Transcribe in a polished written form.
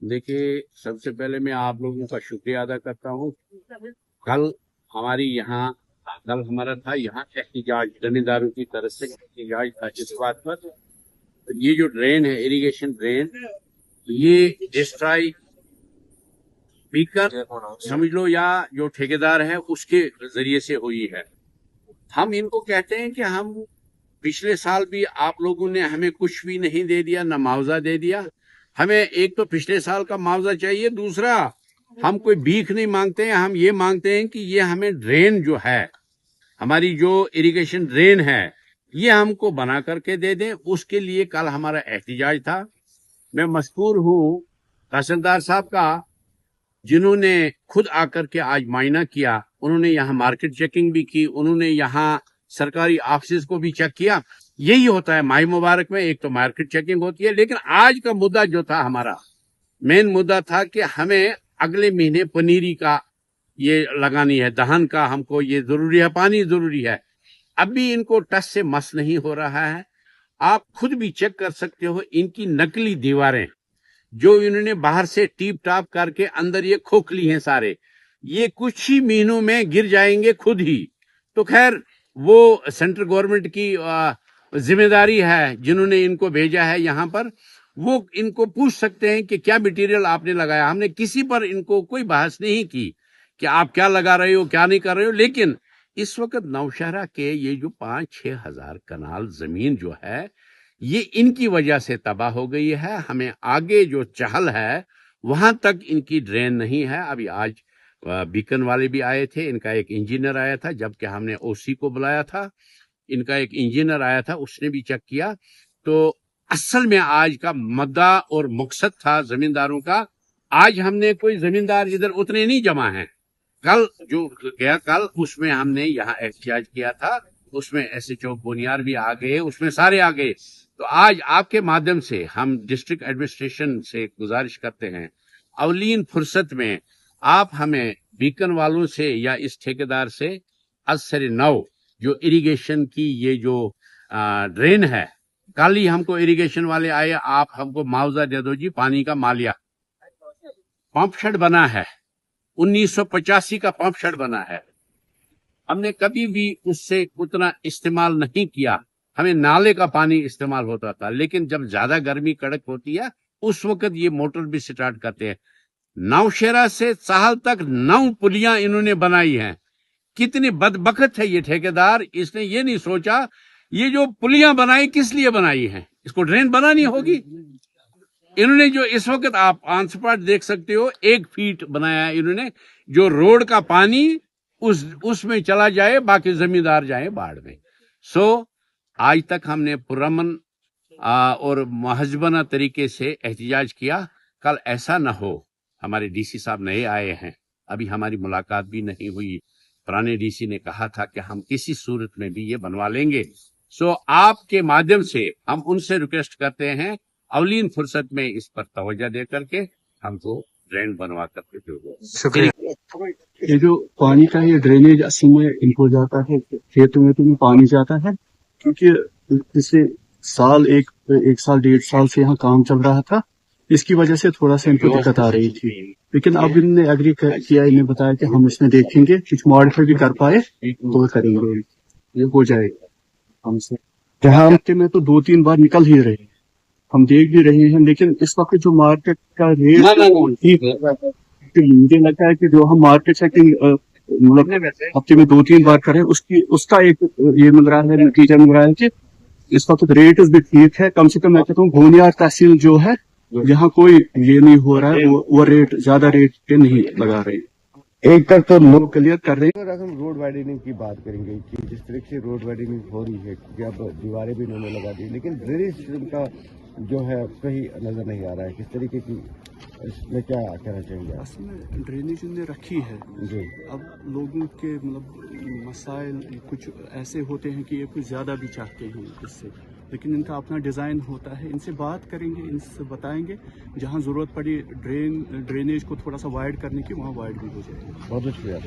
देखिए, सबसे पहले मैं आप लोगों का शुक्रिया अदा करता हूँ। कल हमारा था यहाँ एहतिजाज, जमींदारों की तरफ से एहतिजाज था इस बात पर। तो ये जो ड्रेन है, इरिगेशन ड्रेन, ये डिस्ट्रॉय बीकर समझ लो, या जो ठेकेदार है उसके जरिए से हुई है। हम इनको कहते हैं कि हम पिछले साल भी आप लोगों ने हमें कुछ भी नहीं दे दिया, ना मुआवजा दे दिया। हमें एक तो पिछले साल का मुआवजा चाहिए, दूसरा हम कोई भीख नहीं मांगते हैं। हम ये मांगते हैं कि ये हमें ड्रेन जो है, हमारी जो इरिगेशन ड्रेन है, ये हमको बना करके दे दें। उसके लिए कल हमारा एहतिजाज था। मैं मशकूर हूँ तहसीलदार साहब का, जिन्होंने खुद आकर के आज मायना किया। उन्होंने यहाँ मार्केट चेकिंग भी की, उन्होंने यहाँ सरकारी ऑफिस को भी चेक किया। यही होता है माही मुबारक में, एक तो मार्केट चेकिंग होती है। लेकिन आज का मुद्दा जो था, हमारा मेन मुद्दा था कि हमें अगले महीने पनीरी का ये लगानी है, दहन का हमको ये जरूरी है, पानी जरूरी है। अभी इनको टस से मस नहीं हो रहा है। आप खुद भी चेक कर सकते हो, इनकी नकली दीवारें जो इन्होंने बाहर से टीप टाप करके अंदर ये खोखली हैं सारे, ये कुछ ही महीनों में गिर जाएंगे खुद ही। तो खैर, वो सेंट्रल गवर्नमेंट की जिम्मेदारी है, जिन्होंने इनको भेजा है यहाँ पर। वो इनको पूछ सकते हैं कि क्या मटेरियल आपने लगाया। हमने किसी पर इनको कोई बहस नहीं की कि आप क्या लगा रहे हो, क्या नहीं कर रहे हो। लेकिन इस वक्त नौशहरा के ये जो 5-6 हजार कनाल जमीन जो है, ये इनकी वजह से तबाह हो गई है। हमें आगे जो चहल है वहां तक इनकी ड्रेन नहीं है। अभी आज बीकन वाले भी आए थे, इनका एक इंजीनियर आया था, जबकि हमने ओसी को बुलाया था। इनका एक इंजीनियर आया था, उसने भी चेक किया। तो असल में आज का मुद्दा और मकसद था जमींदारों का। आज हमने कोई जमींदार इधर उतने नहीं जमा है। कल जो गया कल, उसमें हमने यहाँ एहतिजाज किया था, उसमें SHO बोनियार भी आ गए, उसमें सारे आ गए। तो आज आपके माध्यम से हम डिस्ट्रिक्ट एडमिनिस्ट्रेशन से गुजारिश करते हैं, अवलीन फुर्सत में आप हमें बीकन वालों से या इस ठेकेदार से असर नौ जो इरिगेशन की ये जो ड्रेन है, कल ही हमको इरिगेशन वाले आए, आप हमको मुआवजा दे दो जी, पानी का मालिया। पंप शेड बना है, 1985 का पंप शेड बना है। हमने कभी भी उससे उतना इस्तेमाल नहीं किया। हमें नाले का पानी इस्तेमाल होता था। लेकिन जब ज्यादा गर्मी कड़क होती है, उस वक्त ये मोटर भी स्टार्ट करते हैं। नौशहरा से साहल तक 9 पुलियां इन्होंने बनाई हैं। कितनी बदबख्त है ये ठेकेदार, इसने ये नहीं सोचा ये जो पुलियां बनाई किस लिए बनाई हैं, इसको ड्रेन बनानी होगी। इन्होंने जो इस वक्त आप ऑन स्पॉट देख सकते हो, 1 फीट बनाया है इन्होंने, जो रोड का पानी उसमें चला जाए, बाकी जमींदार जाए बाढ़ में। आज तक हमने पुरअमन और महजबना तरीके से एहतिजाज किया। कल ऐसा न हो, हमारे DC साहब नए आए हैं, अभी हमारी मुलाकात भी नहीं हुई। पुराने DC ने कहा था कि हम किसी सूरत में भी ये बनवा लेंगे। आपके माध्यम से हम उनसे रिक्वेस्ट करते हैं, अवलीन फुर्सत में इस पर तवज्जो दे करके हमको ड्रेन बनवा करके दो। ये जो पानी का ये ड्रेनेज असल में इनको जाता है, खेतों में पानी जाता है, क्योंकि पिछले साल एक साल 1.5 साल से यहाँ काम चल रहा था। इसकी वजह से थोड़ा सा इनको दिक्कत आ रही थी। लेकिन अब इन्होंने एग्री किया, इन्हें बताया कि हम इसमें देखेंगे, कुछ मॉडिफाई भी कर पाए तो करेंगे, ये हो जाएगा हमसे। जहाँ हफ्ते में तो 2-3 बार निकल ही रहे, हम देख भी रहे हैं। लेकिन इस वक्त जो मार्केट का रेट ठीक है, मुझे लगता है कि जो हम मार्केट चेकिंग मतलब हफ्ते में 2-3 बार करें, उसका एक ये मिल रहा है, नतीजा मिल रहा है कि इस वक्त रेट भी ठीक है। कम से कम मैं कहता हूँ बोनियार तहसील जो है, जहाँ कोई ये नहीं हो रहा है, वो रेट ज्यादा रेट पे नहीं लगा रहे, एक तक तो लोग क्लियर कर रहे हैं। अगर हम रोड वाइडनिंग की बात करेंगे कि जिस तरीके से रोड वाइडनिंग हो रही है, कि अब दीवारें भी इन्होंने लगा दी, लेकिन ड्रेनेज का जो है सही नजर नहीं आ रहा है। किस तरीके की, इसमें क्या कहना चाहेंगे? असली ड्रेनेज ने रखी है जी। अब लोगों के मतलब मसाइल कुछ ऐसे होते हैं कि ये कुछ ज्यादा भी चाहते हैं इससे, लेकिन इनका अपना डिजाइन होता है। इनसे बात करेंगे, इनसे बताएंगे, जहां जरूरत पड़ी ड्रेनेज को थोड़ा सा वाइड करने की, वहां वाइड भी हो जाएगी। बहुत शुक्रिया।